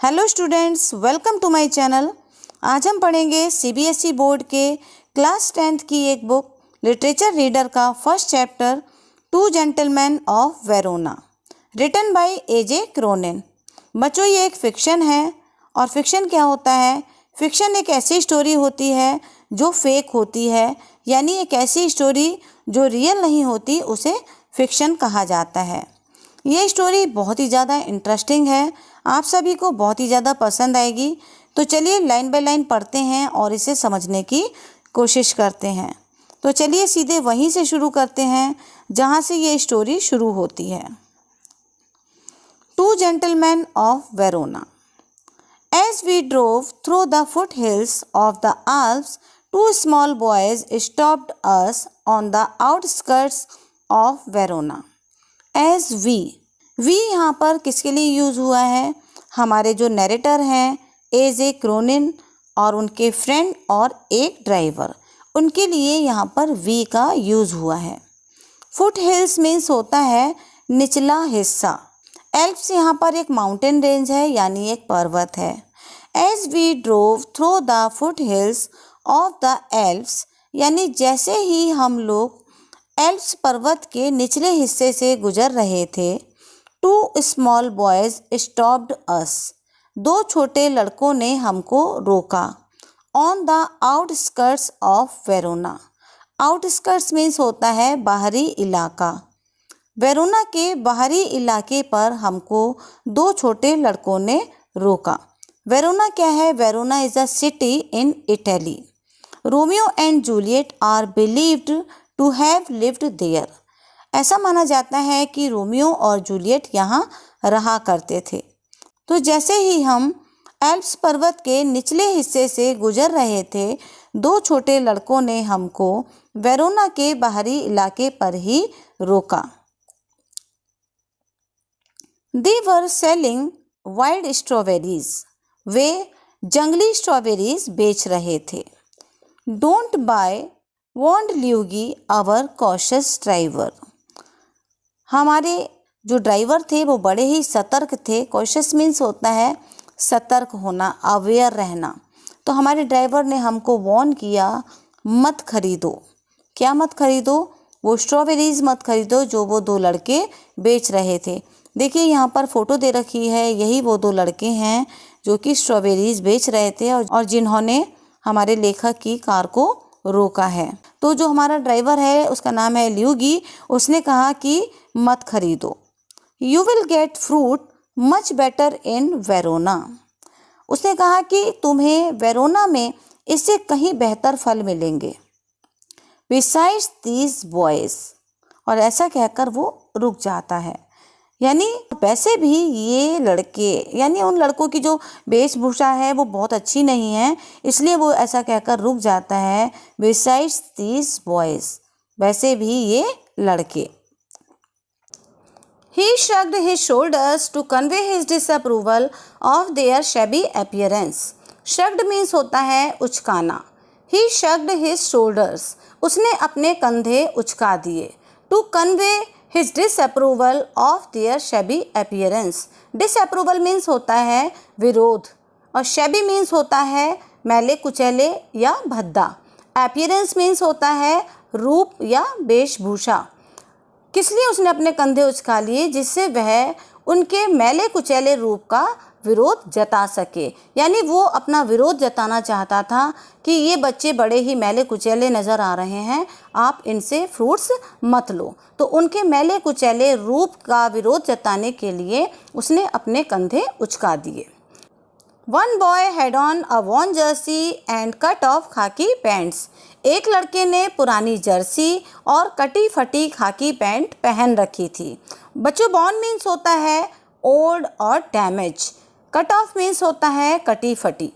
Hello students, welcome to my channel. आज हम पढ़ेंगे सीबीएसई बोर्ड के क्लास 10th की एक बुक लिटरेचर रीडर का first chapter two gentleman of Verona, written by AJ Cronin. बच्चों, ये एक फ़िक्शन है। और फिक्शन क्या होता है? फिक्शन एक ऐसी स्टोरी होती है जो फेक होती है, यानी एक ऐसी स्टोरी जो रियल नहीं होती, उसे फिक्शन कहा जाता है। ये स्टोरी बहुत ही ज़्यादा इंटरेस्टिंग है, आप सभी को बहुत ही ज़्यादा पसंद आएगी। तो चलिए लाइन बाय लाइन पढ़ते हैं और इसे समझने की कोशिश करते हैं। तो चलिए सीधे वहीं से शुरू करते हैं जहाँ से ये स्टोरी शुरू होती है। Two gentleman of Verona. As we drove through the foothills of the Alps, two small boys stopped us on the outskirts of Verona. As we यहाँ पर किसके लिए यूज़ हुआ है? हमारे जो नरेटर हैं एजे क्रोनिन और उनके फ्रेंड और एक ड्राइवर, उनके लिए यहाँ पर वी का यूज़ हुआ है। फुट हिल्स मीन्स होता है निचला हिस्सा। एल्प्स यहाँ पर एक माउंटेन रेंज है, यानी एक पर्वत है। As we drove through the foothills of the Alps, यानी जैसे ही हम लोग एल्प्स पर्वत के निचले हिस्से से गुजर रहे थे, टू स्मॉल बॉयज़ स्टॉप्ड अस, दो छोटे लड़कों ने हमको रोका। On the outskirts of Verona. Outskirts means होता है बाहरी इलाका। वेरोना के बाहरी इलाके पर हमको दो छोटे लड़कों ने रोका। वेरोना क्या है? Verona is a city in Italy. Romeo and Juliet are believed to have lived there. ऐसा माना जाता है कि रोमियो और जूलियट यहाँ रहा करते थे। तो जैसे ही हम एल्प्स पर्वत के निचले हिस्से से गुजर रहे थे, दो छोटे लड़कों ने हमको वेरोना के बाहरी इलाके पर ही रोका। They were selling wild strawberries. वे जंगली स्ट्रॉबेरीज बेच रहे थे। Don't buy, warned Luigi our cautious driver. हमारे जो ड्राइवर थे वो बड़े ही सतर्क थे। कॉशियस मीन्स होता है सतर्क होना, अवेयर रहना। तो हमारे ड्राइवर ने हमको वार्न किया, मत खरीदो। क्या मत खरीदो? वो स्ट्रॉबेरीज मत खरीदो जो वो दो लड़के बेच रहे थे। देखिए यहाँ पर फोटो दे रखी है, यही वो दो लड़के हैं जो कि स्ट्रॉबेरीज बेच रहे थे और जिन्होंने हमारे लेखक की कार को रोका है। तो जो हमारा ड्राइवर है उसका नाम है ल्यूगी, उसने कहा कि मत खरीदो। You will get fruit much better in Verona. उसने कहा कि तुम्हें वेरोना में इससे कहीं बेहतर फल मिलेंगे। बिसाइड्स दीज बॉयज़, और ऐसा कहकर वो रुक जाता है। यानी वैसे भी ये लड़के, यानी उन लड़कों की जो वेशभूषा है वो बहुत अच्छी नहीं है, इसलिए वो ऐसा कहकर रुक जाता है। बिसाइड्स दीज बॉयज़, वैसे भी ये लड़के। He shrugged his shoulders to convey his disapproval of their shabby appearance. Shrugged means होता है उचकाना। He shrugged his shoulders, उसने अपने कंधे उचका दिए। To convey his disapproval of their shabby appearance. Disapproval means होता है विरोध, और shabby means होता है मैले कुचैले या भद्दा। Appearance means होता है रूप या वेशभूषा। किस लिए उसने अपने कंधे उचका लिए? जिससे वह उनके मैले कुचैले रूप का विरोध जता सके। यानी वो अपना विरोध जताना चाहता था कि ये बच्चे बड़े ही मैले कुचैले नज़र आ रहे हैं, आप इनसे फ्रूट्स मत लो। तो उनके मैले कुचैले रूप का विरोध जताने के लिए उसने अपने कंधे उचका दिए। One boy had on a worn jersey and cut off khaki pants. एक लड़के ने पुरानी जर्सी और कटी फटी खाकी पैंट पहन रखी थी। बच्चों, बॉर्न मीन्स होता है ओल्ड और डैमेज। कट ऑफ मीन्स होता है कटी फटी।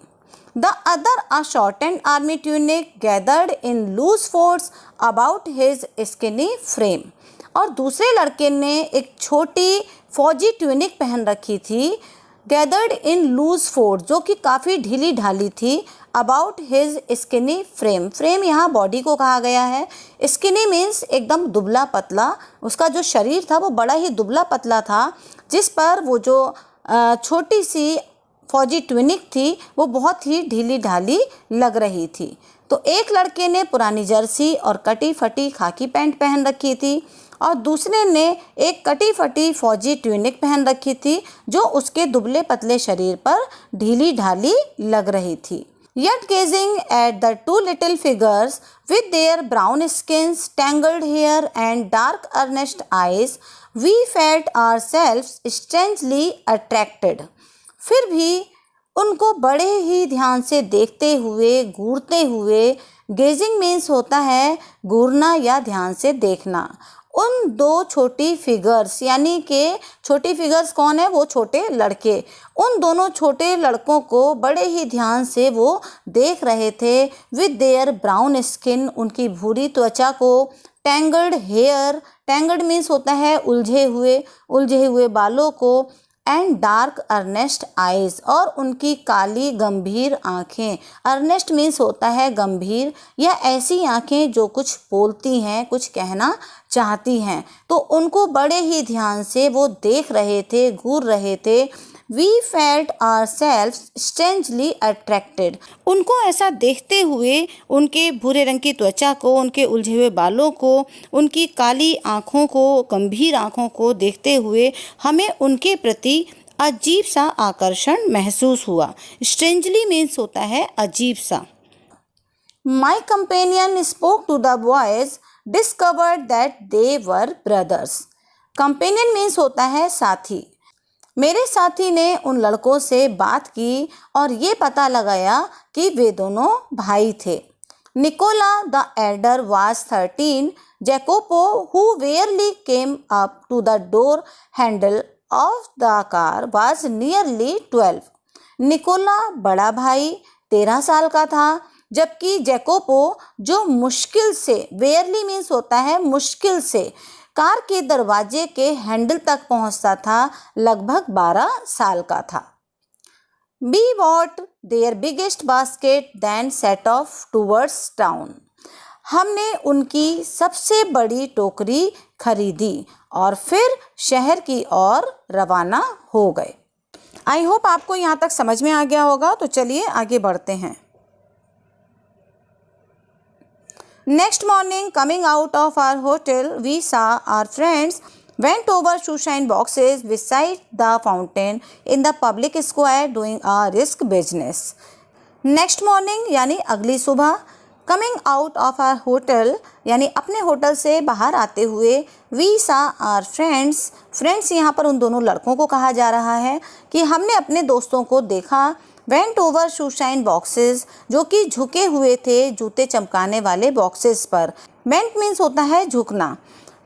The other a shortened army tunic gathered in loose folds about his skinny frame. और दूसरे लड़के ने एक छोटी फौजी ट्यूनिक पहन रखी थी, गैदर्ड इन लूज फोल्ड, जो कि काफ़ी ढीली ढाली थी। About his skinny frame, frame यहाँ बॉडी को कहा गया है। स्किनी मीन्स एकदम दुबला पतला, उसका जो शरीर था वो बड़ा ही दुबला पतला था, जिस पर वो जो छोटी सी फौजी ट्यूनिक थी वो बहुत ही ढीली ढाली लग रही थी। तो एक लड़के ने पुरानी जर्सी और कटी फटी खाकी पैंट पहन रखी थी और दूसरे ने एक कटी फटी फौजी ट्यूनिक पहन रखी थी जो उसके दुबले पतले शरीर पर ढीली ढाली लग रही थी। Yet gazing at the two little figures with their brown skins, tangled hair and dark earnest eyes, we felt ourselves strangely attracted. फिर भी उनको बड़े ही ध्यान से देखते हुए, घूरते हुए, गेजिंग मीन्स होता है घूरना या ध्यान से देखना, उन दो छोटी फिगर्स, यानी कि छोटी फिगर्स कौन है, वो छोटे लड़के, उन दोनों छोटे लड़कों को बड़े ही ध्यान से वो देख रहे थे। विद देयर ब्राउन स्किन, उनकी भूरी त्वचा को, टैंगल्ड हेयर, टैंगल्ड मीन्स होता है उलझे हुए बालों को, एंड डार्क अर्नेस्ट आइज, और उनकी काली गंभीर आँखें। अर्नेस्ट मीन्स होता है गंभीर या ऐसी आँखें जो कुछ बोलती हैं, कुछ कहना चाहती हैं। तो उनको बड़े ही ध्यान से वो देख रहे थे, घूर रहे थे। We felt ourselves strangely attracted. उनको ऐसा देखते हुए, उनके भूरे रंग की त्वचा को, उनके उलझे हुए बालों को, उनकी काली आँखों को, गंभीर आँखों को देखते हुए हमें उनके प्रति अजीब सा आकर्षण महसूस हुआ। Strangely means होता है अजीब सा। My companion spoke to the boys, discovered that they were brothers. Companion means होता है साथी। मेरे साथी ने उन लड़कों से बात की और ये पता लगाया कि वे दोनों भाई थे। Nicola the elder was 13, Jacopo who barely came up to the door handle of the car was nearly 12। Nicola बड़ा भाई 13 साल का था, जबकि जैकोपो जो मुश्किल से, वेयरली मीन्स होता है मुश्किल से, कार के दरवाजे के हैंडल तक पहुंचता था, लगभग 12 साल का था। We bought their biggest basket then set off towards town. हमने उनकी सबसे बड़ी टोकरी खरीदी और फिर शहर की ओर रवाना हो गए। आई होप आपको यहाँ तक समझ में आ गया होगा। तो चलिए आगे बढ़ते हैं। Next morning, coming out of our hotel, we saw our friends went over shoeshine boxes beside the fountain in the public square doing a risk business. Next morning यानी अगली सुबह, coming out of our hotel यानी अपने hotel से बाहर आते हुए, we saw our friends यहाँ पर उन दोनों लड़कों को कहा जा रहा है कि हमने अपने दोस्तों को देखा। वेंट ओवर शूशाइन बॉक्सेस, जो कि झुके हुए थे जूते चमकाने वाले बॉक्सेस पर। वेंट मीन्स होता है झुकना।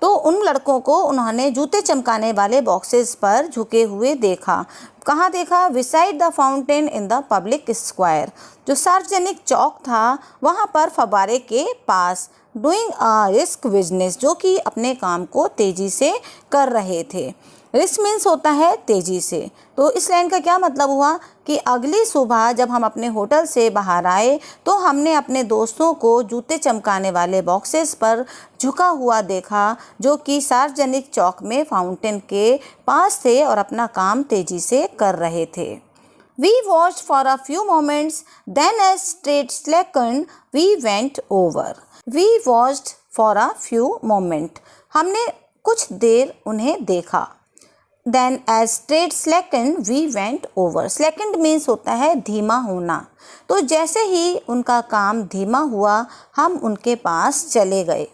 तो उन लड़कों को उन्होंने जूते चमकाने वाले बॉक्सेस पर झुके हुए देखा। कहाँ देखा? Beside the fountain in the public square, जो सार्वजनिक चौक था वहाँ पर फव्वारे के पास। डूइंग अ रिस्क बिजनेस, जो कि अपने काम को तेज़ी से कर रहे थे। रिस्क मीन्स होता है तेज़ी से। तो इस लाइन का क्या मतलब हुआ कि अगली सुबह जब हम अपने होटल से बाहर आए तो हमने अपने दोस्तों को जूते चमकाने वाले बॉक्सेस पर झुका हुआ देखा, जो कि सार्वजनिक चौक में फाउंटेन के पास थे और अपना काम तेज़ी से कर रहे थे। We watched for a few moments, then as street slackened, we went over. We watched for a few moments. हमने कुछ देर उन्हें देखा। Then as street slackened, we went over. Slackened means होता है धीमा होना। तो जैसे ही उनका काम धीमा हुआ हम उनके पास चले गए।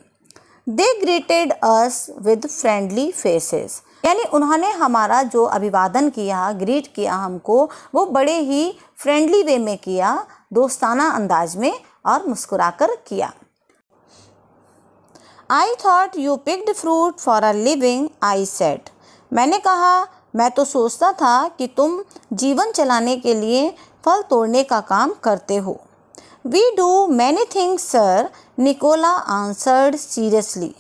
They greeted us with friendly faces. यानी उन्होंने हमारा जो अभिवादन किया, ग्रीट किया हमको, वो बड़े ही फ्रेंडली वे में किया, दोस्ताना अंदाज में और मुस्कुराकर किया। I thought you picked fruit for a living, I said. मैंने कहा, मैं तो सोचता था कि तुम जीवन चलाने के लिए फल तोड़ने का काम करते हो। We do many things, sir, Nicola answered seriously.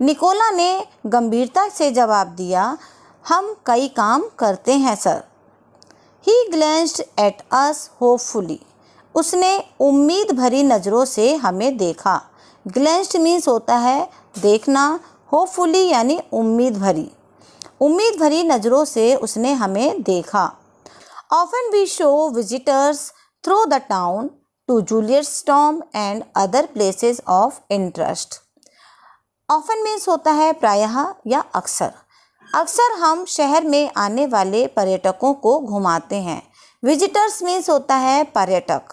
Nicola ने गंभीरता से जवाब दिया, हम कई काम करते हैं sir. He glanced at us hopefully. उसने उम्मीद भरी नज़रों से हमें देखा। Glanced मीन्स होता है देखना, hopefully यानी उम्मीद भरी। उम्मीद भरी नज़रों से उसने हमें देखा। Often we show visitors through the town to Juliet's Tomb and other places of interest. Often means होता है प्रायः या अक्सर। अक्सर हम शहर में आने वाले पर्यटकों को घुमाते हैं। विजिटर्स मीन्स होता है पर्यटक।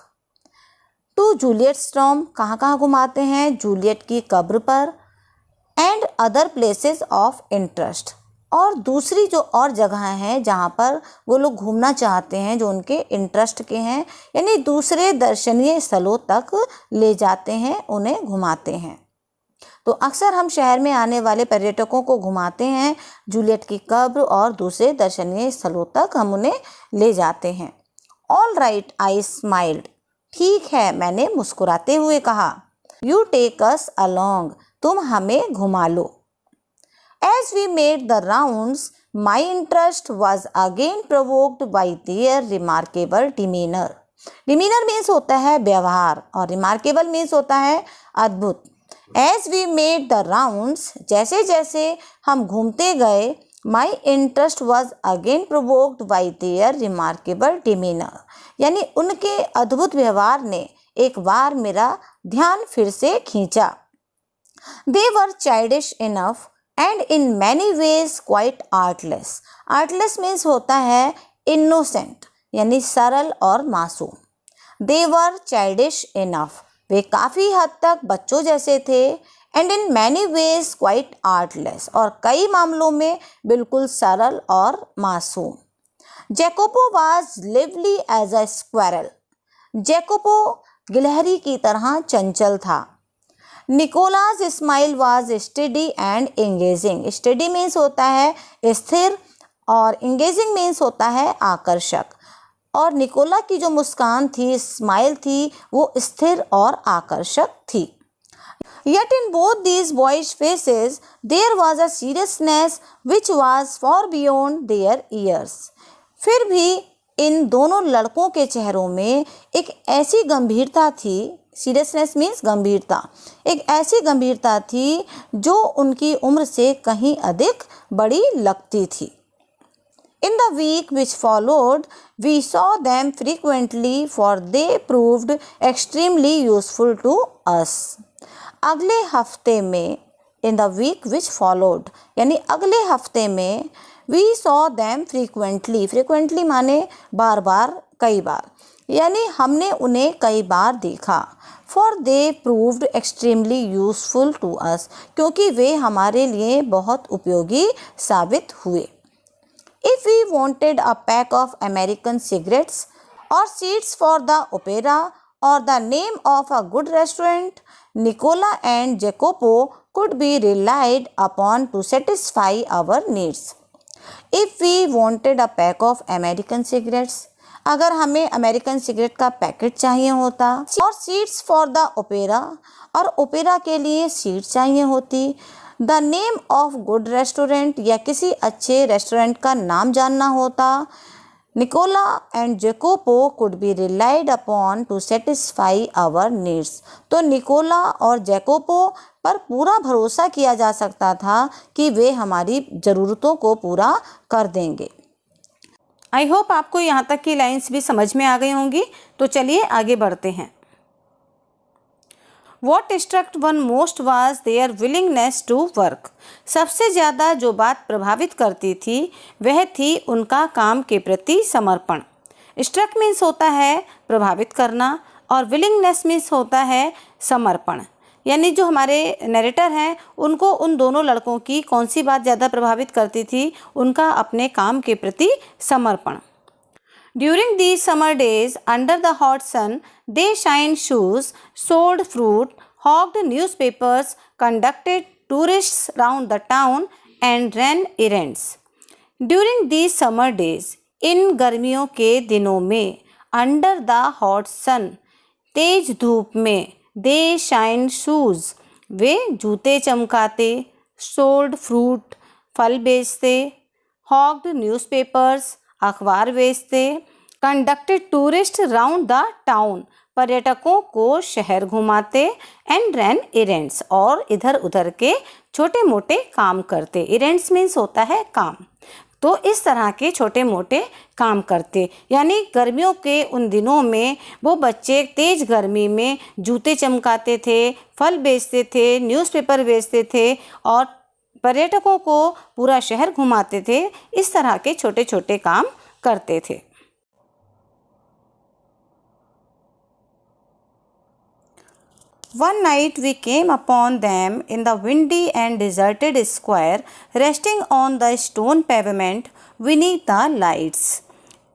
टू जूलियट्स टॉम्ब कहाँ कहाँ घुमाते हैं? जूलियट की कब्र पर। And other places of interest, और दूसरी जो और जगह हैं जहाँ पर वो लोग घूमना चाहते हैं, जो उनके इंटरेस्ट के हैं, यानी दूसरे दर्शनीय स्थलों तक ले जाते हैं, उन्हें घुमाते हैं। तो अक्सर हम शहर में आने वाले पर्यटकों को घुमाते हैं, जूलियट की कब्र और दूसरे दर्शनीय स्थलों तक हम उन्हें ले जाते हैं। ऑल राइट आई स्माइल्ड, ठीक है मैंने मुस्कुराते हुए कहा। यू टेक अस अलोंग, तुम हमें घुमा लो। As we made the rounds, my interest was again provoked by their remarkable demeanor. Demeanor means होता है व्यवहार और remarkable means होता है अद्भुत। As we made the rounds, जैसे जैसे हम घूमते गए, my interest was again provoked by their remarkable demeanor. यानी उनके अद्भुत व्यवहार ने एक बार मेरा ध्यान फिर से खींचा। They were childish enough and in many ways quite artless. Artless means होता है innocent, यानी सरल और मासूम। They were childish enough, वे काफ़ी हद तक बच्चों जैसे थे। And in many ways quite artless, और कई मामलों में बिल्कुल सरल और मासूम। Jacopo was lively as a squirrel. Jacopo गिलहरी की तरह चंचल था। Nicola's smile was steady and engaging. Steady means होता है स्थिर और एंगेजिंग मीन्स होता है आकर्षक। और निकोला की जो मुस्कान थी, स्माइल थी, वो स्थिर और आकर्षक थी। Yet in both these boyish faces there was a seriousness which was far beyond their years. फिर भी इन दोनों लड़कों के चेहरों में एक ऐसी गंभीरता थी, सीरियसनेस मीन्स गंभीरता, एक ऐसी गंभीरता थी जो उनकी उम्र से कहीं अधिक बड़ी लगती थी। In the week which followed, we saw them frequently for they proved extremely useful to us. अगले हफ्ते में, in the week which followed, यानी अगले हफ्ते में, we saw them frequently, frequently माने बार बार, कई बार, यानी हमने उन्हें कई बार देखा। For they proved extremely useful to us, क्योंकि वे हमारे लिए बहुत उपयोगी साबित हुए। If we wanted a pack of American cigarettes or seats for the opera or the name of a good restaurant, Nicola and Jacopo could be relied upon to satisfy our needs. If we wanted a pack of American cigarettes, अगर हमें American cigarette का packet चाहिए होता, और seats for the opera, और opera के लिए seat चाहिए होती, the name of good restaurant, या किसी अच्छे रेस्टोरेंट का नाम जानना होता, Nicola and Jacopo could be relied upon to satisfy our needs, तो निकोला और जेकोपो पर पूरा भरोसा किया जा सकता था कि वे हमारी ज़रूरतों को पूरा कर देंगे। आई होप आपको यहाँ तक की लाइन्स भी समझ में आ गई होंगी। तो चलिए आगे बढ़ते हैं। What struck one most was their willingness to work. सबसे ज़्यादा जो बात प्रभावित करती थी वह थी उनका काम के प्रति समर्पण। Struck मीन्स होता है प्रभावित करना और willingness मीन्स होता है समर्पण। यानी जो हमारे नरेटर हैं उनको उन दोनों लड़कों की कौन सी बात ज़्यादा प्रभावित करती थी? उनका अपने काम के प्रति समर्पण। During these summer days under the hot sun, they shined shoes, sold fruit, hawked newspapers, conducted tourists round the town and ran errands. During these summer days, इन गर्मियों के दिनों में, under the hot sun, तेज धूप में, they shined shoes, वे जूते चमकाते, sold fruit, फल बेचते, hawked newspapers, अखबार बेचते, conducted tourist round the town, पर्यटकों को शहर घुमाते, एंड रैन इरेंट्स, और इधर उधर के छोटे मोटे काम करते। इरेंट्स मीन्स होता है काम। तो इस तरह के छोटे मोटे काम करते। यानी गर्मियों के उन दिनों में वो बच्चे तेज़ गर्मी में जूते चमकाते थे, फल बेचते थे, न्यूज़पेपर बेचते थे और पर्यटकों को पूरा शहर घुमाते थे। इस तरह के छोटे छोटे काम करते थे। One night we came upon them in the windy and deserted square, resting on the stone pavement beneath the lights.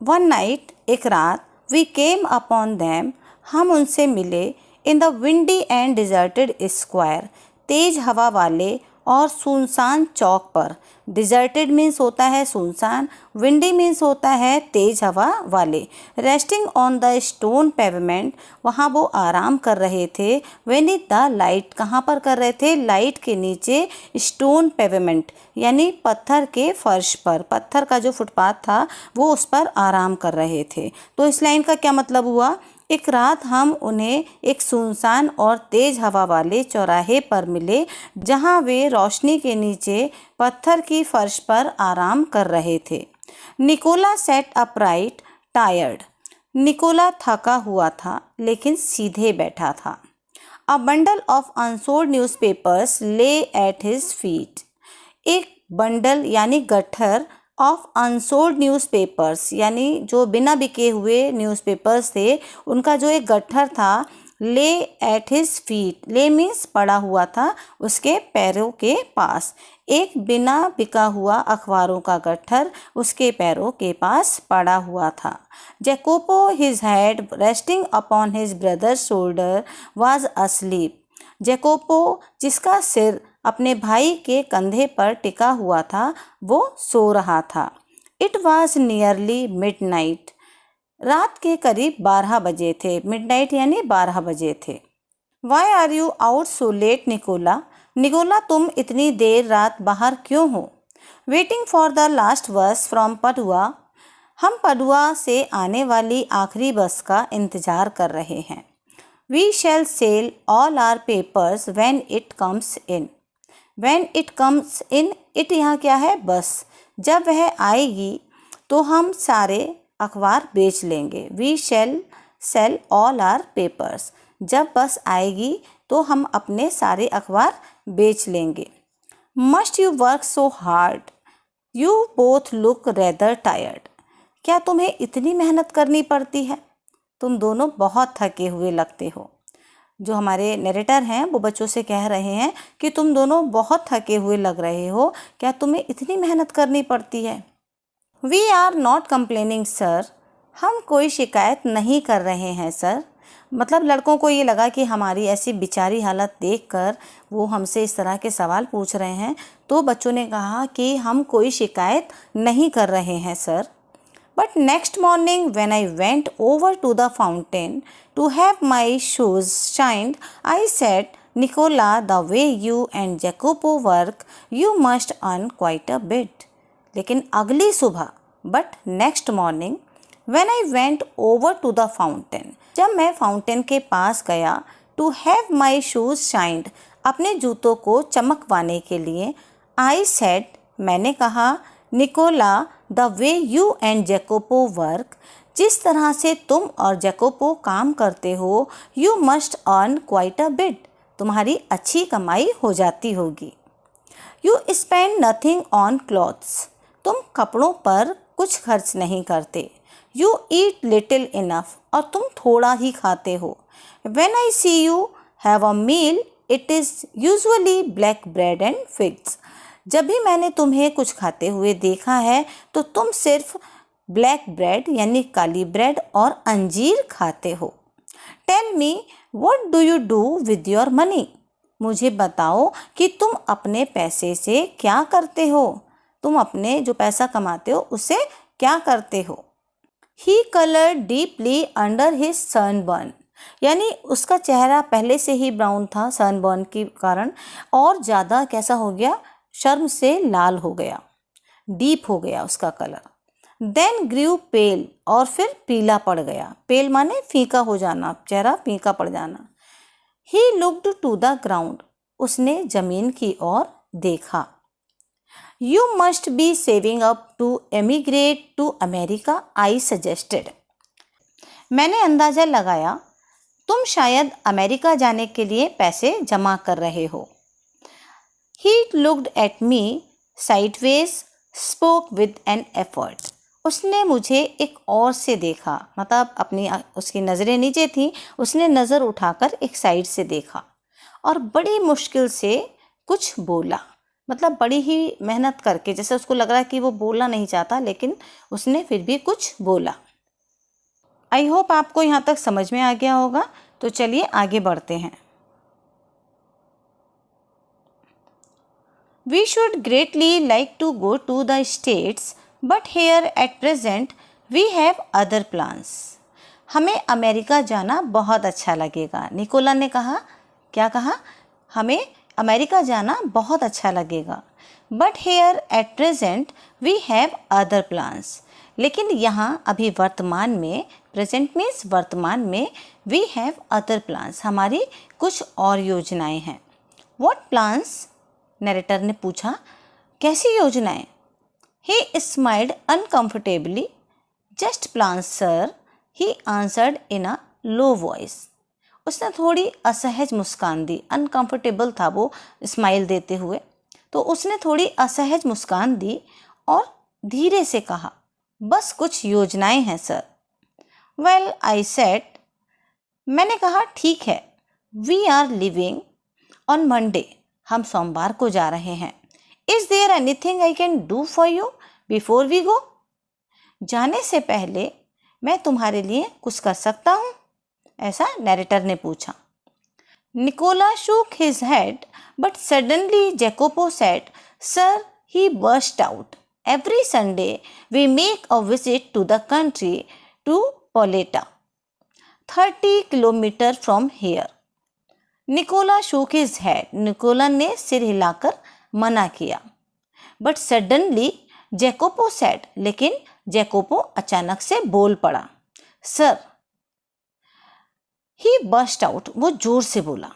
One night, एक रात, we came upon them, हम उनसे मिले, in the windy and deserted square, तेज हवा वाले और सुनसान चौक पर। डिजर्टेड मीन्स होता है सुनसान, विंडी मीन्स होता है तेज हवा वाले। Resting on the stone pavement, वहाँ वो आराम कर रहे थे। बेनीथ द लाइट, कहाँ पर कर रहे थे? लाइट के नीचे। स्टोन पेवमेंट यानी पत्थर के फर्श पर, पत्थर का जो फुटपाथ था वो उस पर आराम कर रहे थे। तो इस लाइन का क्या मतलब हुआ? एक रात हम उन्हें एक सुनसान और तेज हवा वाले चौराहे पर मिले, जहां वे रोशनी के नीचे पत्थर की फर्श पर आराम कर रहे थे। Nicola sat upright tired, Nicola थका हुआ था लेकिन सीधे बैठा था। A bundle of unsold newspapers lay at his feet, एक बंडल यानी गट्ठर ऑफ अनसोल्ड न्यूज़पेपर्स यानी जो बिना बिके हुए न्यूज़पेपर्स थे, उनका जो एक गट्ठर था, ले एट हिज फीट, ले मीन्स पड़ा हुआ था उसके पैरों के पास। एक बिना बिका हुआ अखबारों का गट्ठर उसके पैरों के पास पड़ा हुआ था। Jacopo his head resting upon his brother's shoulder was asleep, Jacopo जिसका सिर अपने भाई के कंधे पर टिका हुआ था वो सो रहा था। इट वॉज नियरली मिडनाइट, रात के करीब 12 बजे थे। मिडनाइट यानी 12 बजे थे। Why are you out so late Nicola, Nicola तुम इतनी देर रात बाहर क्यों हो? Waiting for the last bus from Padua, हम पडुआ से आने वाली आखिरी बस का इंतज़ार कर रहे हैं। We shall sell all our papers when it comes in, when it comes in, it यहाँ क्या है? बस। जब वह आएगी तो हम सारे अखबार बेच लेंगे। We shall sell all our papers, जब बस आएगी तो हम अपने सारे अखबार बेच लेंगे। Must you work so hard, you both look rather tired, क्या तुम्हें इतनी मेहनत करनी पड़ती है? तुम दोनों बहुत थके हुए लगते हो। जो हमारे नरेटर हैं वो बच्चों से कह रहे हैं कि तुम दोनों बहुत थके हुए लग रहे हो, क्या तुम्हें इतनी मेहनत करनी पड़ती है? We are not complaining sir, हम कोई शिकायत नहीं कर रहे हैं सर। मतलब लड़कों को ये लगा कि हमारी ऐसी बेचारी हालत देखकर वो हमसे इस तरह के सवाल पूछ रहे हैं, तो बच्चों ने कहा कि हम कोई शिकायत नहीं कर रहे हैं sir. But next morning when I went over to the fountain to have my shoes shined, I said, Nicola, the way you and Jacopo work, you must earn quite a bit. लेकिन अगली सुबह, but next morning when I went over to the fountain, जब मैं fountain के पास गया, to have my shoes shined, अपने जूतों को चमकवाने के लिए, I said, मैंने कहा, Nicola, the way you and Jacopo work, जिस तरह से तुम और जैकोपो काम करते हो, you must earn quite a bit, तुम्हारी अच्छी कमाई हो जाती होगी। You spend nothing on clothes, तुम कपड़ों पर कुछ खर्च नहीं करते। यू ईट लिटिल इनफ, और तुम थोड़ा ही खाते हो। When I see you have a meal, it is usually black bread and figs, जब भी मैंने तुम्हें कुछ खाते हुए देखा है तो तुम सिर्फ ब्लैक ब्रेड यानी काली ब्रेड और अंजीर खाते हो। Tell me what do you do with your money, मुझे बताओ कि तुम अपने पैसे से क्या करते हो, तुम अपने जो पैसा कमाते हो उससे क्या करते हो। He colour deeply under his sunburn, यानी उसका चेहरा पहले से ही ब्राउन था सनबर्न के कारण, और ज़्यादा कैसा हो गया? शर्म से लाल हो गया, डीप हो गया उसका कलर। देन ग्रू पेल, और फिर पीला पड़ गया। पेल माने फीका हो जाना, चेहरा फीका पड़ जाना। He looked to the ground, उसने जमीन की ओर देखा। You must be saving up to emigrate to America, I suggested. मैंने अंदाज़ा लगाया तुम शायद अमेरिका जाने के लिए पैसे जमा कर रहे हो. He looked at me sideways, spoke with an effort. उसने मुझे एक और से देखा, मतलब उसकी नज़रें नीचे थी, उसने नज़र उठाकर एक साइड से देखा और बड़ी मुश्किल से कुछ बोला, मतलब बड़ी ही मेहनत करके, जैसे उसको लग रहा है कि वो बोलना नहीं चाहता लेकिन उसने फिर भी कुछ बोला. आई होप आपको यहाँ तक समझ में आ गया होगा. तो चलिए आगे बढ़ते हैं. We should greatly like to go to the States, but here at present we have other plans. हमें अमेरिका जाना बहुत अच्छा लगेगा. निकोला ने कहा, क्या कहा? हमें अमेरिका जाना बहुत अच्छा लगेगा. But here at present we have other plans. लेकिन यहाँ अभी वर्तमान में, प्रेजेंट मीन्स वर्तमान में, we have other plans, हमारी कुछ और योजनाएं हैं. What plans? नरेटर ने पूछा, कैसी योजनाएं? He smiled uncomfortably. Just plans, sir, he answered in a low voice. उसने थोड़ी असहज मुस्कान दी. अनकंफर्टेबल था वो स्माइल देते हुए, तो उसने थोड़ी असहज मुस्कान दी और धीरे से कहा, बस कुछ योजनाएं हैं सर. Well, I said, मैंने कहा ठीक है. We are leaving on Monday. हम सोमवार को जा रहे हैं. Is there anything I can do for you before we go? जाने से पहले मैं तुम्हारे लिए कुछ कर सकता हूँ? ऐसा नरेटर ने पूछा. Nicola shook his head, but suddenly Jacopo said, Sir, he burst out. Every Sunday we make a visit to the country, to Poleta, 30 kilometers from here. Nicola shook his head. Nicola ने सिर हिलाकर मना किया. But suddenly जैकोपो said, लेकिन जैकोपो अचानक से बोल पड़ा. सर, ही बस्ट आउट, वो जोर से बोला.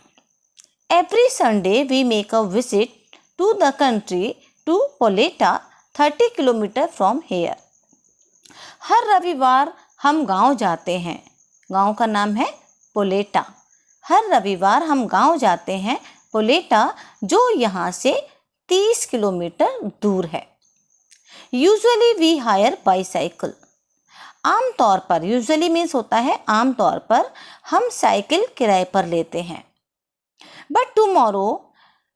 Every Sunday we make a visit to the country, to Poletta, 30 kilometre from here. हर रविवार हम गांव जाते हैं. गांव का नाम है पोलेटा. हर रविवार हम गांव जाते हैं पोलेटा, जो यहाँ से 30 किलोमीटर दूर है. Usually we hire bicycle. आमतौर पर, यूजुअली मीन्स होता है आमतौर पर, हम साइकिल किराए पर लेते हैं. But tomorrow,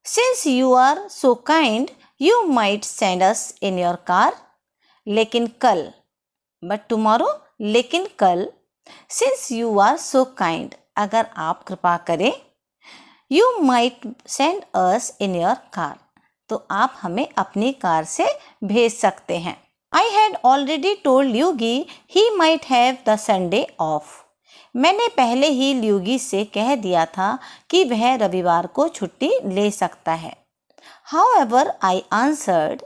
since you are so kind, you might send us in your car. लेकिन कल, बट टुमारो, लेकिन कल, since you are so kind, अगर आप कृपा करें, you might send us in your car, तो आप हमें अपनी कार से भेज सकते हैं. I had already told Luigi he might have the Sunday off. मैंने पहले ही ल्यूगी से कह दिया था कि वह रविवार को छुट्टी ले सकता है. हाउएवर आई आंसर्ड,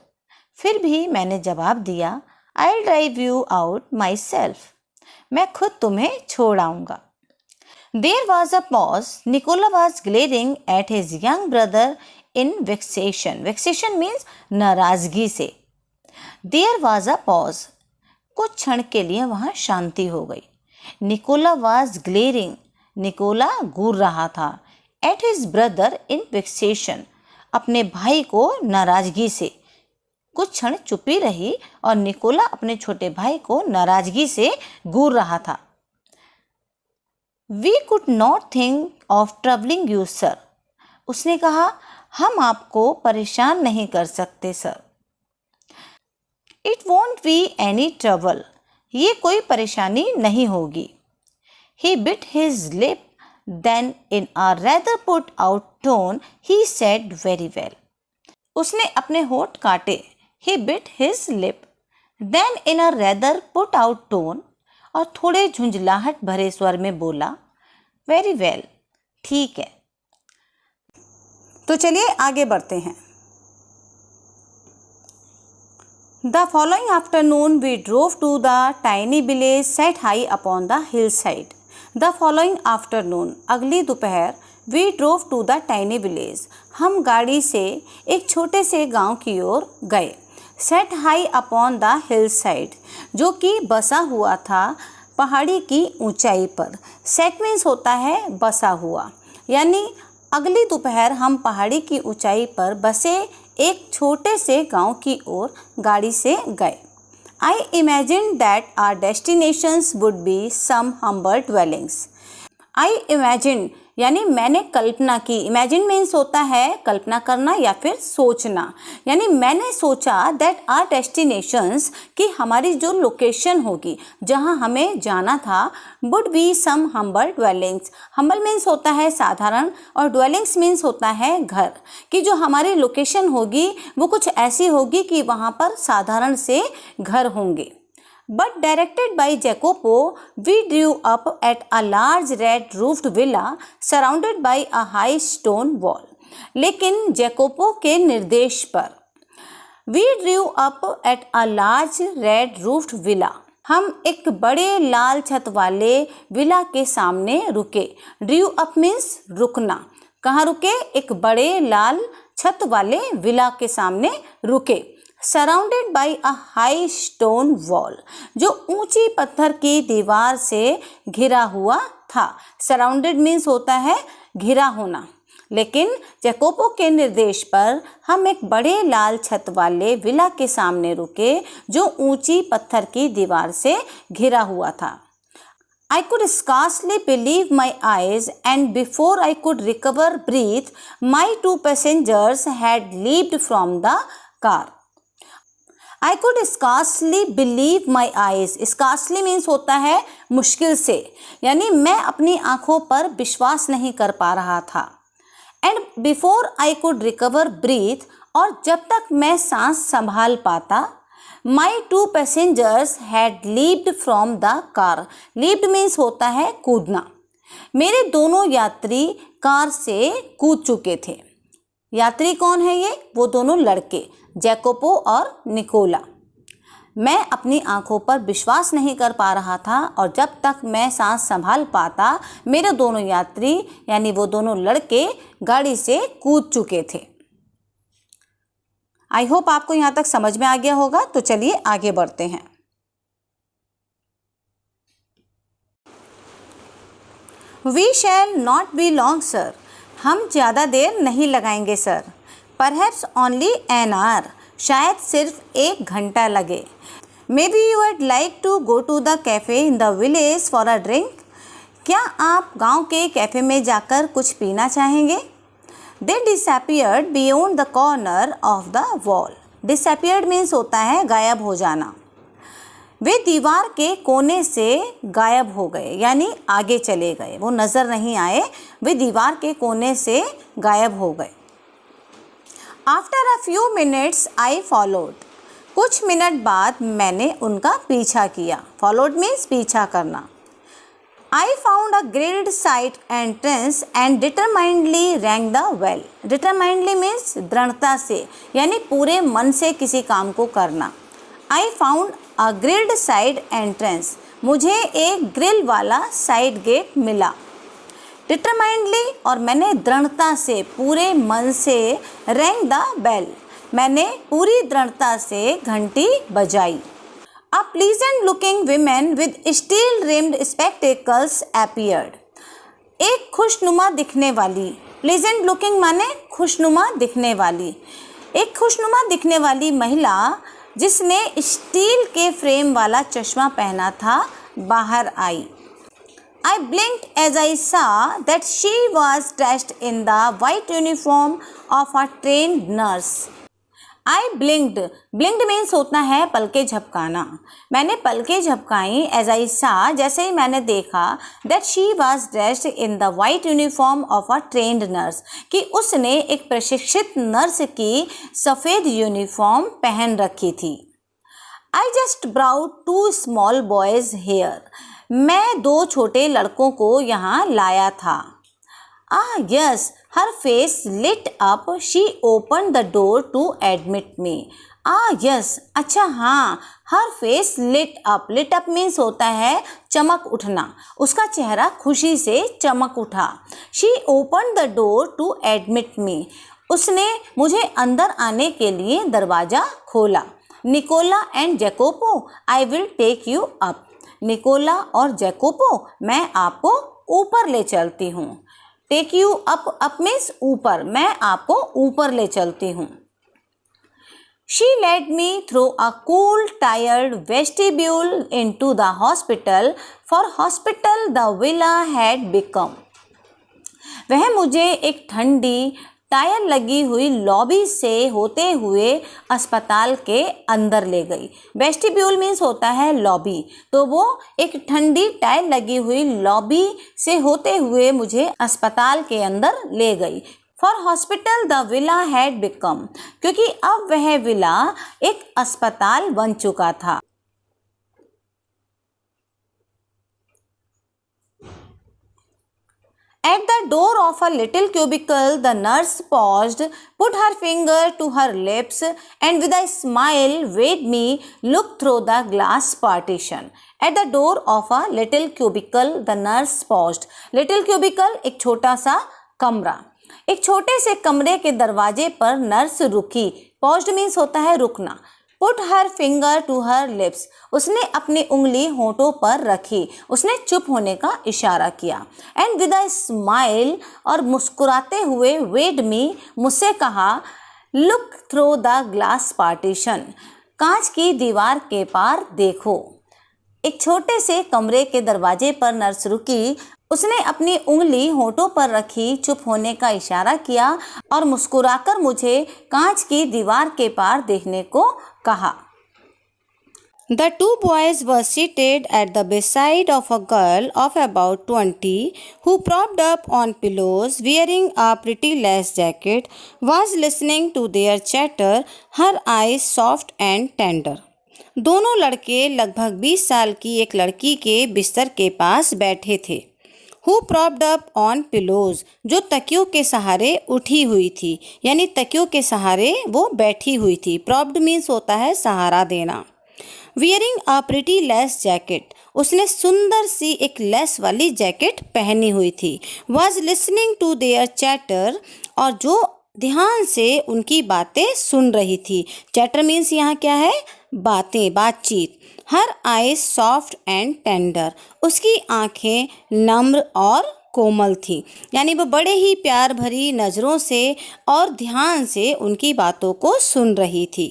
फिर भी मैंने जवाब दिया, I drive you out my self, मैं खुद तुम्हें छोड़ आऊँगा. There was a pause. Nicola was glaring at his young brother in vexation. Vexation means नाराजगी से. There was a pause. कुछ क्षण के लिए वहाँ शांति हो गई. Nicola was glaring. निकोला घूर रहा था. At his brother in vexation. अपने भाई को नाराजगी से. कुछ क्षण चुप्पी रही और निकोला अपने छोटे भाई को नाराजगी से घूर रहा था. We could not think of troubling you, sir. उसने कहा, हम आपको परेशान नहीं कर सकते sir. It won't be any trouble. ये कोई परेशानी नहीं होगी. He bit his lip, then in a rather put out tone he said, very well. उसने अपने होठ काटे. He bit his lip, then in a rather put out tone, और थोड़े झुंझलाहट भरे स्वर में बोला, वेरी वेल, ठीक है. तो चलिए आगे बढ़ते हैं. The following afternoon we drove to the tiny village set high upon the hillside. The following afternoon, अगली दोपहर, we drove to the tiny village. हम गाड़ी से एक छोटे से गांव की ओर गए। Set high upon the hill side, जो कि बसा हुआ था पहाड़ी की ऊंचाई पर। सेट मीन्स होता है बसा हुआ, यानी अगली दोपहर हम पहाड़ी की ऊंचाई पर बसे एक छोटे से गांव की ओर गाड़ी से गए। I imagined that our destinations would be some humble dwellings. I imagined यानी मैंने कल्पना की। इमेजिन मीन्स होता है कल्पना करना या फिर सोचना, यानी मैंने सोचा दैट आर डेस्टिनेशंस कि हमारी जो लोकेशन होगी जहां हमें जाना था, would be some humble dwellings. Humble means होता है साधारण और ड्वेलिंग्स मीन्स होता है घर, कि जो हमारी लोकेशन होगी वो कुछ ऐसी होगी कि वहां पर साधारण से घर होंगे। But directed by Jacopo, we drew up at a large red-roofed villa surrounded by a high stone wall. लेकिन जैकोपो के निर्देश पर we drew up at a large red-roofed villa, हम एक बड़े लाल छत वाले विला के सामने रुके। ड्रू अप मीन्स रुकना। कहाँ रुके? एक बड़े लाल छत वाले विला के सामने रुके। Surrounded by a high stone wall, जो ऊंची पत्थर की दीवार से घिरा हुआ था। सराउंडेड मीन्स होता है घिरा होना। लेकिन जैकोपो के निर्देश पर हम एक बड़े लाल छत वाले विला के सामने रुके जो ऊंची पत्थर की दीवार से घिरा हुआ था। I could scarcely believe my eyes, and before I could recover breath, my 2 passengers had leaped from the car. I could scarcely believe my eyes. Scarcely means होता है मुश्किल से, यानी मैं अपनी आँखों पर विश्वास नहीं कर पा रहा था। And before I could recover breath, और जब तक मैं सांस संभाल पाता, my 2 passengers had leaped from the car. Leaped means होता है कूदना। मेरे दोनों यात्री कार से कूद चुके थे। यात्री कौन है ये? वो दोनों लड़के, जैकोपो और निकोला। मैं अपनी आंखों पर विश्वास नहीं कर पा रहा था और जब तक मैं सांस संभाल पाता, मेरे दोनों यात्री यानी वो दोनों लड़के गाड़ी से कूद चुके थे। आई होप आपको यहाँ तक समझ में आ गया होगा। तो चलिए आगे बढ़ते हैं। We shall not be long sir, हम ज़्यादा देर नहीं लगाएंगे sir. Perhaps only an hour, शायद सिर्फ 1 घंटा लगे। Maybe you would like to go to the cafe in the village for a drink, क्या आप गांव के कैफ़े में जाकर कुछ पीना चाहेंगे? They disappeared beyond the corner of the wall. Disappeared means होता है गायब हो जाना। वे दीवार के कोने से गायब हो गए, यानी आगे चले गए, वो नज़र नहीं आए, वे दीवार के कोने से गायब हो गए। After a few minutes I followed, कुछ मिनट बाद मैंने उनका पीछा किया। फॉलोड मीन्स पीछा करना। I found a grilled side entrance and determinedly rang the bell. Determinedly means दृढ़ता से, यानी पूरे मन से किसी काम को करना। I found a grilled side entrance, मुझे एक ग्रिल वाला साइड गेट मिला। डिटरमाइंडली और मैंने दृढ़ता से, पूरे मन से, रैंग द बेल, मैंने पूरी दृढ़ता से घंटी बजाई। अ pleasant looking women with steel rimmed spectacles appeared, एक खुशनुमा दिखने वाली, प्लीजेंट लुकिंग माने खुशनुमा दिखने वाली, एक खुशनुमा दिखने वाली महिला जिसने स्टील के फ्रेम वाला चश्मा पहना था, बाहर आई। I blinked as I saw that she was dressed in the white uniform of a trained nurse. I blinked. Blinked means होता है पलके झपकाना। मैंने पलके झपकाई as I saw, जैसे ही मैंने देखा that she was dressed in the white uniform of a trained nurse, कि उसने एक प्रशिक्षित नर्स की सफ़ेद यूनिफॉर्म पहन रखी थी। I just brought 2 small boys here. मैं 2 छोटे लड़कों को यहाँ लाया था। Yes, her face lit up, she open the door to admit me. Yes, अच्छा हाँ, her face lit up, lit up means होता है चमक उठना, उसका चेहरा खुशी से चमक उठा। She open the door to admit me, उसने मुझे अंदर आने के लिए दरवाज़ा खोला। Nicola and Jacopo, I will take you up, Nicola और जैकोपो, मैं आपको ऊपर ले चलती हूँ। Take you up, up means ऊपर, मैं आपको ऊपर ले चलती हूँ। She led me through a cool, tired vestibule into the hospital, for hospital the villa had become. वह मुझे एक ठंडी टायर लगी हुई लॉबी से होते हुए अस्पताल के अंदर ले गई। वेस्टिब्यूल मीन्स होता है लॉबी, तो वो एक ठंडी टायर लगी हुई लॉबी से होते हुए मुझे अस्पताल के अंदर ले गई। For hospital the villa had become, क्योंकि अब वह विला एक अस्पताल बन चुका था। At the door of a little cubicle, the nurse paused, put her finger to her lips, and with a smile bade me look through the glass partition. At the door of a little cubicle, the nurse paused. Little cubicle एक छोटा सा कमरा, एक छोटे से कमरे के दरवाजे पर नर्स रुकी। Paused मीन्स होता है रुकना। Put her finger to her lips, उसने अपनी उंगली होठों पर रखी, उसने चुप होने का इशारा किया। एंड विद अ स्माइल, और मुस्कुराते हुए वेड मी, मुझसे कहा, look through the glass partition, कांच की दीवार के पार देखो। एक छोटे से कमरे के दरवाजे पर नर्स रुकी, उसने अपनी उंगली होठों पर रखी, चुप होने का इशारा किया और मुस्कुराकर मुझे कांच की दीवार के पार देखने को कहा। The two boys were seated at the bedside of a girl of about 20 who, propped up on pillows, wearing a pretty lace jacket, was listening to their chatter, her eyes soft and tender. दोनों लड़के लगभग 20 साल की एक लड़की के बिस्तर के पास बैठे थे। Who propped up on pillows, जो तकियों के सहारे उठी हुई थी, यानी तकियों के सहारे वो बैठी हुई थी। Propped means होता है सहारा देना। Wearing a pretty lace jacket, उसने सुंदर सी एक लेस वाली जैकेट पहनी हुई थी। Was listening to their chatter, और जो ध्यान से उनकी बातें सुन रही थी। Chatter means यहाँ क्या है, बातें, बातचीत। Her eyes soft and tender, उसकी आंखें नम्र और कोमल थी, यानी वो बड़े ही प्यार भरी नज़रों से और ध्यान से उनकी बातों को सुन रही थी।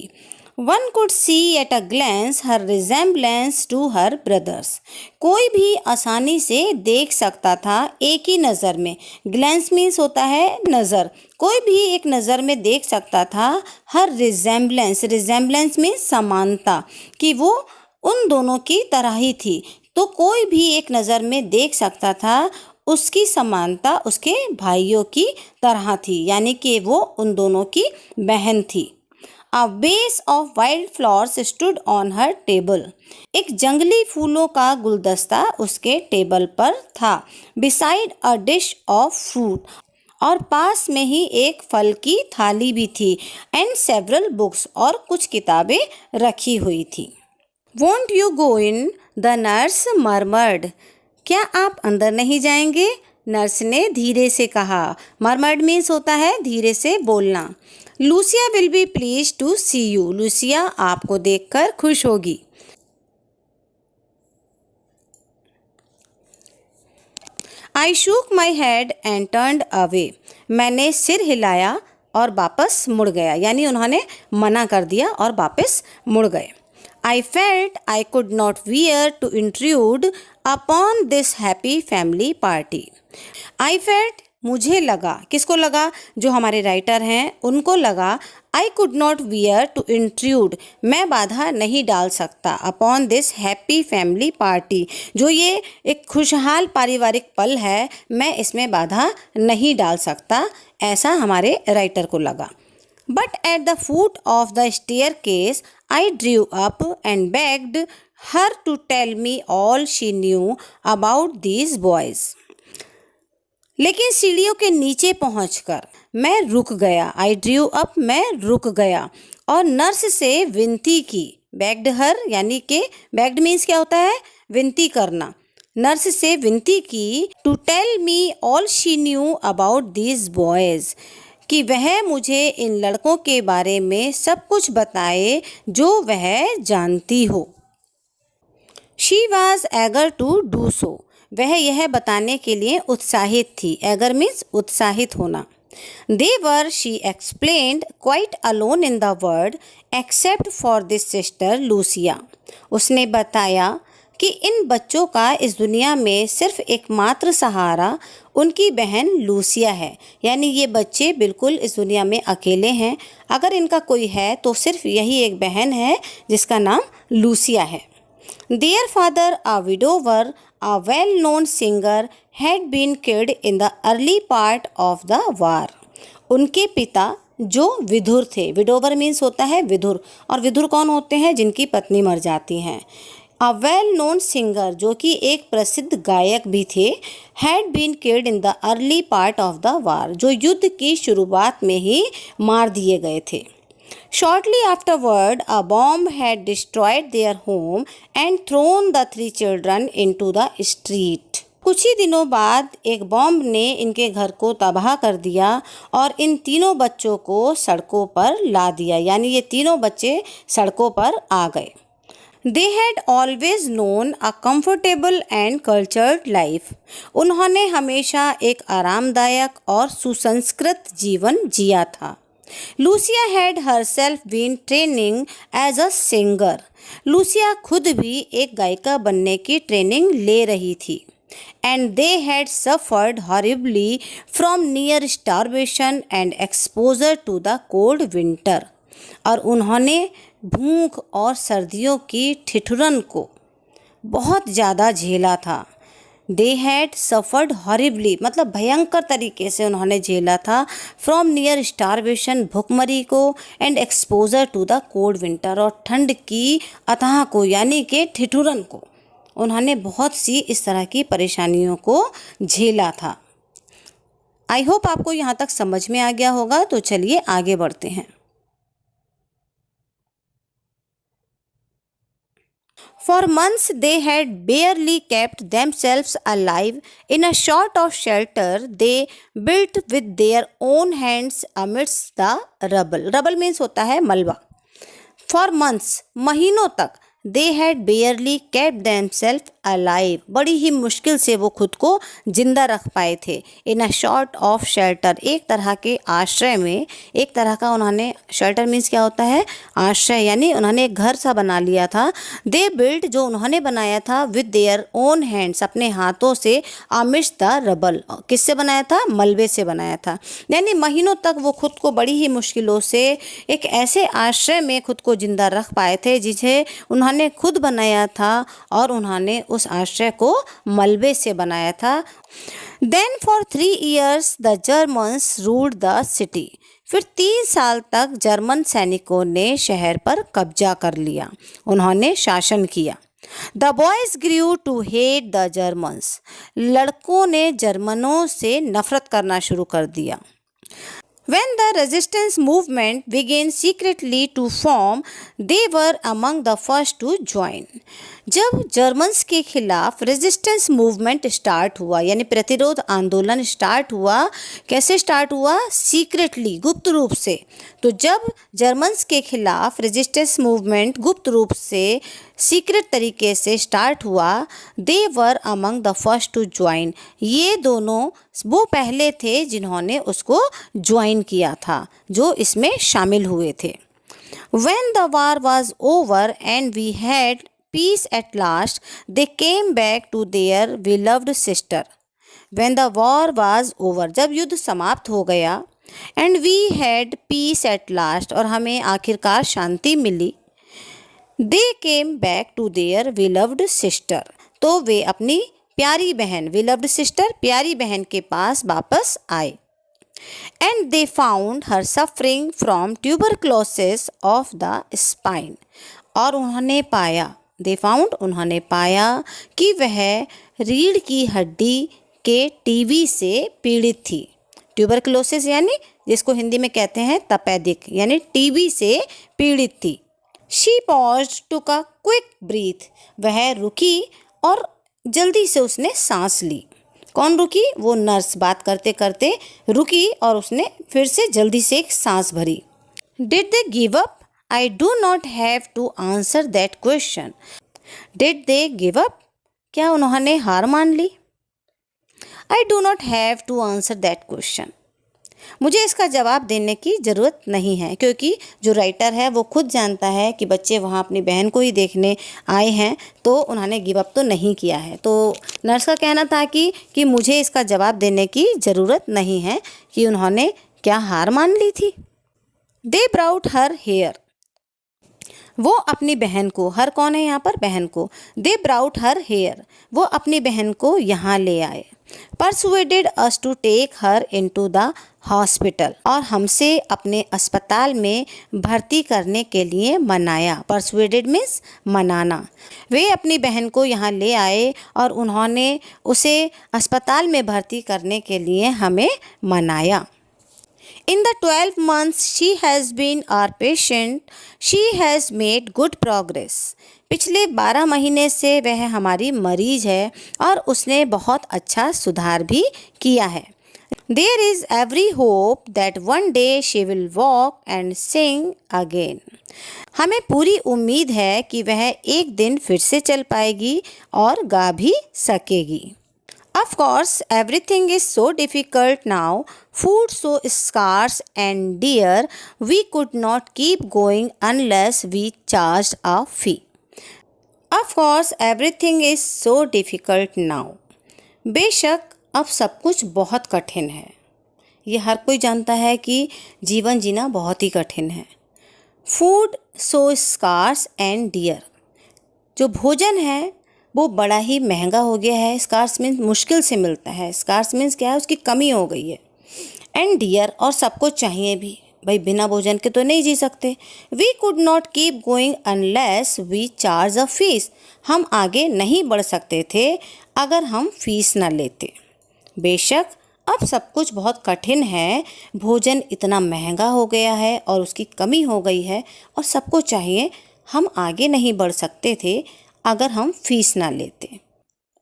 One could see at a glance her resemblance to her brothers, कोई भी आसानी से देख सकता था एक ही नज़र में। ग्लैंस मीन्स होता है नज़र, कोई भी एक नज़र में देख सकता था हर रिजेम्बलेंस, रिजेम्बलेंस मीन्स समानता, कि वो उन दोनों की तरह ही थी, तो कोई भी एक नज़र में देख सकता था उसकी समानता उसके भाइयों की तरह थी, यानी कि वो उन दोनों की बहन थी। A vase of wild flowers stood on her table. एक जंगली फूलों का गुलदस्ता उसके टेबल पर था। Beside a dish of fruit, और पास में ही एक फल की थाली भी थी। And several books, और कुछ किताबें रखी हुई थी। Won't you go in? The nurse murmured. क्या आप अंदर नहीं जाएंगे? नर्स ने धीरे से कहा। मरमर्ड मीन्स होता है धीरे से बोलना। Lucia will be pleased to see you, Lucia आपको देखकर खुश होगी। I shook my head and turned away, मैंने सिर हिलाया और वापस मुड़ गया, यानी उन्होंने मना कर दिया और वापस मुड़ गए। I felt I could not bear to intrude upon this happy family party. I felt, मुझे लगा, किसको लगा, जो हमारे राइटर हैं उनको लगा, I could not bear to intrude, मैं बाधा नहीं डाल सकता, upon this happy family party, जो ये एक खुशहाल पारिवारिक पल है, मैं इसमें बाधा नहीं डाल सकता, ऐसा हमारे राइटर को लगा। But at the foot of the staircase, I drew up and begged her to tell me all she knew about these boys. लेकिन सीढ़ियों के नीचे पहुंचकर मैं रुक गया, आई ड्रू अप, मैं रुक गया। और नर्स से विनती की, बेग्ड हर, यानी कि बेग्ड मीन्स क्या होता है, विनती करना। नर्स से विनती की to tell me all she knew about these boys, कि वह मुझे इन लड़कों के बारे में सब कुछ बताए जो वह जानती हो। She was eager to do so, वह यह बताने के लिए उत्साहित थी। एगर मीन्स उत्साहित होना। They were, she explained, quite alone in the world except for this sister Lucia. उसने बताया कि इन बच्चों का इस दुनिया में सिर्फ एकमात्र सहारा उनकी बहन लूसिया है, यानी ये बच्चे बिल्कुल इस दुनिया में अकेले हैं। अगर इनका कोई है तो सिर्फ यही एक बहन है जिसका नाम लूसिया है। Their father, a widower, a well-known singer, had been killed in the early part of the war. उनके पिता जो विधुर थे, विडोवर मीन्स होता है विधुर, और विधुर कौन होते हैं, जिनकी पत्नी मर जाती हैं। अ वेल नोन सिंगर, जो कि एक प्रसिद्ध गायक भी थे, had been killed in the early part of the war, जो युद्ध की शुरुआत में ही मार दिए गए थे। Shortly afterward, a bomb had destroyed their home and thrown the three children into the street. कुछ ही दिनों बाद एक बॉम्ब ने इनके घर को तबाह कर दिया और इन तीनों बच्चों को सड़कों पर ला दिया, यानी ये तीनों बच्चे सड़कों पर आ गए। They had always known a comfortable and cultured life. उन्होंने हमेशा एक आरामदायक और सुसंस्कृत जीवन जिया था। Lucia had herself been training as a singer, Lucia खुद भी एक गायिका बनने की ट्रेनिंग ले रही थी। And they had suffered horribly from near starvation and exposure to the cold winter, और उन्होंने भूख और सर्दियों की ठिठुरन को बहुत ज़्यादा झेला था। दे हैड सफ़र्ड हॉरिबली मतलब भयंकर तरीके से उन्होंने झेला था। फ्रॉम नियर स्टारवेशन भुखमरी को, and exposure to the cold winter और ठंड की अतः को, यानी कि ठिठुरन को। उन्होंने बहुत सी इस तरह की परेशानियों को झेला था। आई होप आपको यहाँ तक समझ में आ गया होगा। तो चलिए आगे बढ़ते हैं। For months they had barely kept themselves alive in a sort of shelter they built with their own hands amidst the rubble. Rubble means होता है मलबा। For months, महीनों तक, they had barely kept themselves alive, बड़ी ही मुश्किल से वो खुद को जिंदा रख पाए थे। इन अ शॉर्ट ऑफ शेल्टर, एक तरह के आश्रय में, एक तरह का उन्होंने, शेल्टर मीन्स क्या होता है, आश्रय, यानी उन्होंने एक घर सा बना लिया था। दे बिल्ड, जो उन्होंने बनाया था, विद देयर ओन हैंड्स, अपने हाथों से, अमिड्स्ट द रबल, किससे बनाया था, मलबे से बनाया था। यानी महीनों तक वो खुद को बड़ी ही मुश्किलों से एक ऐसे आश्रय में खुद को जिंदा रख पाए थे जिसे उन्होंने खुद बनाया था, और उन्होंने उस आश्रय को मलबे से बनाया था। Then for 3 years the Germans ruled the city, फिर 3 साल तक जर्मन सैनिकों ने शहर पर कब्जा कर लिया, उन्होंने शासन किया। The boys grew to hate the Germans, लड़कों ने जर्मनों से नफरत करना शुरू कर दिया। When the resistance movement began secretly to form, they were among the first to join. जब जर्मन्स के खिलाफ रेजिस्टेंस मूवमेंट स्टार्ट हुआ, यानी प्रतिरोध आंदोलन स्टार्ट हुआ, कैसे स्टार्ट हुआ, सीक्रेटली, गुप्त रूप से। तो जब जर्मन्स के खिलाफ रेजिस्टेंस मूवमेंट गुप्त रूप से, सीक्रेट तरीके से स्टार्ट हुआ, they were among the first to join, ये दोनों वो पहले थे जिन्होंने उसको ज्वाइन किया था, जो इसमें शामिल हुए थे। When the war was over and we had peace at last, they came back to their beloved sister. When the war was over, जब युद्ध समाप्त हो गया, and we had peace at last, और हमें आखिरकार शांति मिली, they came back to their beloved sister, तो वे अपनी प्यारी बहन, beloved sister, प्यारी बहन के पास वापस आए। And they found her suffering from tuberculosis of the spine, और उन्होंने पाया, they found, उन्होंने पाया कि वह रीढ़ की हड्डी के टीबी से पीड़ित थी। ट्यूबरकुलोसिस यानी जिसको हिंदी में कहते हैं तपेदिक यानी टीबी से पीड़ित थी। She paused, took a quick breath, वह रुकी और जल्दी से उसने सांस ली। कौन रुकी? वो नर्स बात करते करते रुकी और उसने फिर से जल्दी से एक सांस भरी। Did they give up? I do not have to answer that question. Did they give up? क्या उन्होंने हार मान ली? I do not have to answer that question. मुझे इसका जवाब देने की ज़रूरत नहीं है, क्योंकि जो राइटर है वो खुद जानता है कि बच्चे वहाँ अपनी बहन को ही देखने आए हैं, तो उन्होंने गिव अप तो नहीं किया है। तो नर्स का कहना था कि मुझे इसका जवाब देने की ज़रूरत नहीं है कि उन्होंने क्या हार मान ली थी। दे ब्राउट हर हेयर, वो अपनी बहन को, हर कौन है यहाँ पर? बहन को। दे ब्राउट हर हेयर, वो अपनी बहन को यहाँ ले आए। Persuaded us to take her into the hospital, और हमसे अपने अस्पताल में भर्ती करने के लिए मनाया। परसुएडेड मीन्स मनाना। वे अपनी बहन को यहाँ ले आए और उन्होंने उसे अस्पताल में भर्ती करने के लिए हमें मनाया। In the 12 months she has been our patient, she has made good progress. पिछले 12 महीने से वह हमारी मरीज है और उसने बहुत अच्छा सुधार भी किया है। There is every hope that one day she will walk and sing again. हमें पूरी उम्मीद है कि वह एक दिन फिर से चल पाएगी और गा भी सकेगी। Of course, everything is so difficult now, food so scarce and dear, we could not keep going unless we charged a fee. Of course, everything is so difficult now. बेशक अब सब कुछ बहुत कठिन है। ये हर कोई जानता है कि जीवन जीना बहुत ही कठिन है। Food so scarce and dear, जो भोजन है वो बड़ा ही महंगा हो गया है। स्कार्स मीन्स मुश्किल से मिलता है। स्कार्स मीन्स क्या है? उसकी कमी हो गई है। एंड डियर, और सबको चाहिए भी। भाई बिना भोजन के तो नहीं जी सकते। We could not keep going unless we charge a fee, हम आगे नहीं बढ़ सकते थे अगर हम फीस ना लेते। बेशक अब सब कुछ बहुत कठिन है, भोजन इतना महंगा हो गया है और उसकी कमी हो गई है और सबको चाहिए, हम आगे नहीं बढ़ सकते थे अगर हम फीस ना लेते।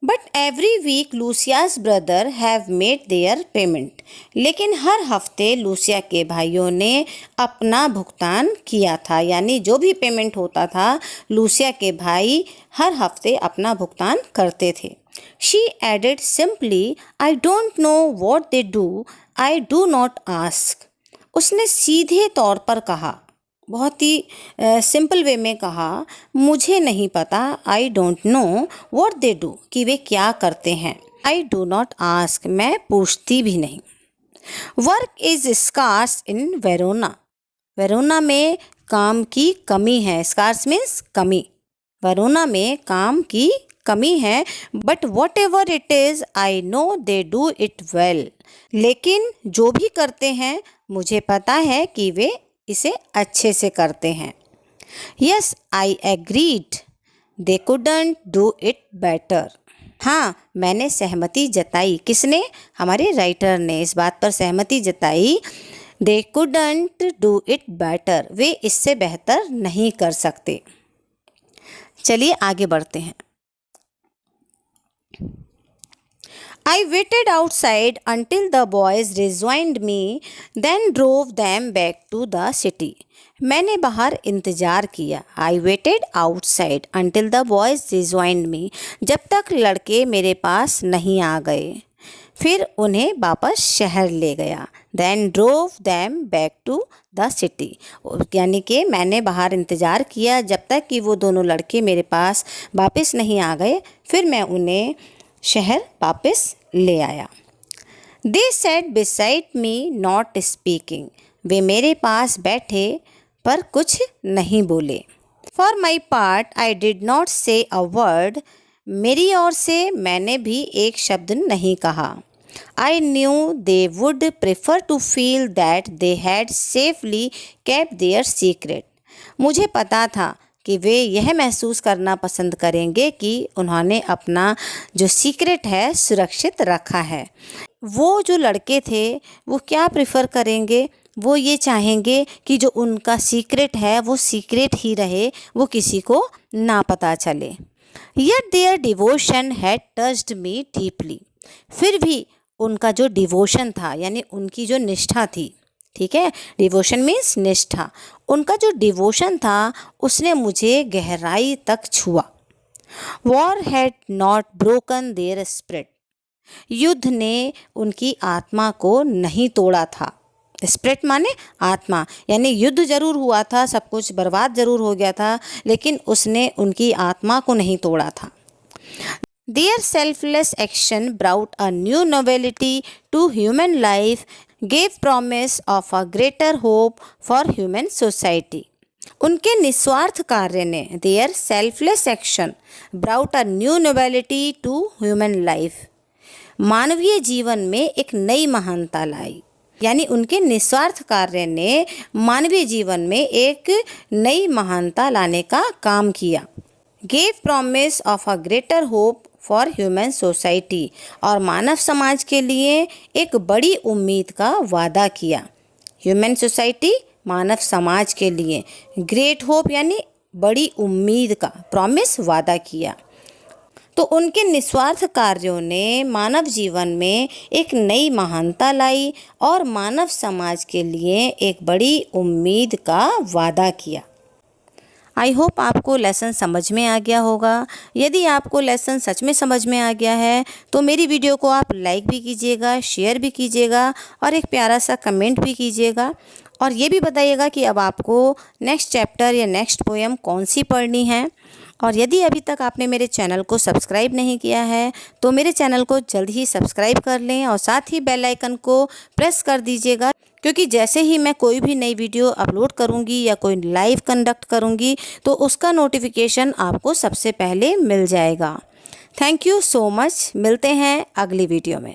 But every week Lucia's brother have made their payment, लेकिन हर हफ्ते लूसिया के भाइयों ने अपना भुगतान किया था। यानी जो भी पेमेंट होता था लूसिया के भाई हर हफ्ते अपना भुगतान करते थे। She added simply, I don't know what they do, I do not ask. उसने सीधे तौर पर कहा, बहुत ही सिंपल वे में कहा, मुझे नहीं पता, आई don't know what they do, कि वे क्या करते हैं। आई डू नॉट आस्क, मैं पूछती भी नहीं। Work is scarce in Verona, Verona में काम की कमी है। स्कार्स मीन्स कमी। वेरोना में काम की कमी है। But what ever it is I know they do it well, लेकिन जो भी करते हैं मुझे पता है कि वे इसे अच्छे से करते हैं। Yes I agreed, they couldn't do it better. हाँ, मैंने सहमति जताई। किसने? हमारे राइटर ने इस बात पर सहमति जताई। They couldn't do it better, वे इससे बेहतर नहीं कर सकते। चलिए आगे बढ़ते हैं। I waited outside until the boys rejoined me, then drove them back to the city. मैंने बाहर इंतज़ार किया। I waited outside until the boys rejoined me, जब तक लड़के मेरे पास नहीं आ गए। फिर उन्हें वापस शहर ले गया। Then drove them back to the city, यानी कि मैंने बाहर इंतज़ार किया जब तक कि वो दोनों लड़के मेरे पास वापस नहीं आ गए, फिर मैं उन्हें शहर वापस ले आया। They sat beside me not speaking, वे मेरे पास बैठे पर कुछ नहीं बोले। For my part I did not say a word, मेरी ओर से मैंने भी एक शब्द नहीं कहा। I knew they would prefer to feel that they had safely kept their secret, मुझे पता था कि वे यह महसूस करना पसंद करेंगे कि उन्होंने अपना जो सीक्रेट है सुरक्षित रखा है। वो जो लड़के थे वो क्या प्रेफर करेंगे, वो ये चाहेंगे कि जो उनका सीक्रेट है वो सीक्रेट ही रहे, वो किसी को ना पता चले। Yet their devotion had touched me deeply. फिर भी उनका जो डिवोशन था यानी उनकी जो निष्ठा थी, ठीक है, डिवोशन मीन्स निष्ठा, उनका जो डिवोशन था उसने मुझे गहराई तक छुआ। War had not broken their spirit, युद्ध ने उनकी आत्मा को नहीं तोड़ा था। स्पिरिट माने आत्मा, यानी युद्ध जरूर हुआ था, सब कुछ बर्बाद जरूर हो गया था, लेकिन उसने उनकी आत्मा को नहीं तोड़ा था। Their selfless action brought a new nobility to human life, gave promise of a greater hope for human society. उनके निस्वार्थ कार्य ने, their selfless action brought a new nobility to human life, मानवीय जीवन में एक नई महानता लाई, यानी उनके निस्वार्थ कार्य ने मानवीय जीवन में एक नई महानता लाने का काम किया। Gave promise of a greater hope for human society, और मानव समाज के लिए एक बड़ी उम्मीद का वादा किया। ह्यूमन सोसाइटी मानव समाज के लिए, ग्रेट होप यानी बड़ी उम्मीद का, प्रॉमिस वादा किया। तो उनके निस्वार्थ कार्यों ने मानव जीवन में एक नई महानता लाई और मानव समाज के लिए एक बड़ी उम्मीद का वादा किया। आई होप आपको लेसन समझ में आ गया होगा। यदि आपको लेसन सच में समझ में आ गया है तो मेरी वीडियो को आप लाइक भी कीजिएगा, शेयर भी कीजिएगा और एक प्यारा सा कमेंट भी कीजिएगा, और ये भी बताइएगा कि अब आपको नेक्स्ट चैप्टर या नेक्स्ट पोएम कौन सी पढ़नी है। और यदि अभी तक आपने मेरे चैनल को सब्सक्राइब नहीं किया है तो मेरे चैनल को जल्द ही सब्सक्राइब कर लें और साथ ही बेल आइकन को प्रेस कर दीजिएगा, क्योंकि जैसे ही मैं कोई भी नई वीडियो अपलोड करूंगी या कोई लाइव कंडक्ट करूंगी तो उसका नोटिफिकेशन आपको सबसे पहले मिल जाएगा। Thank you so much. मिलते हैं अगली वीडियो में।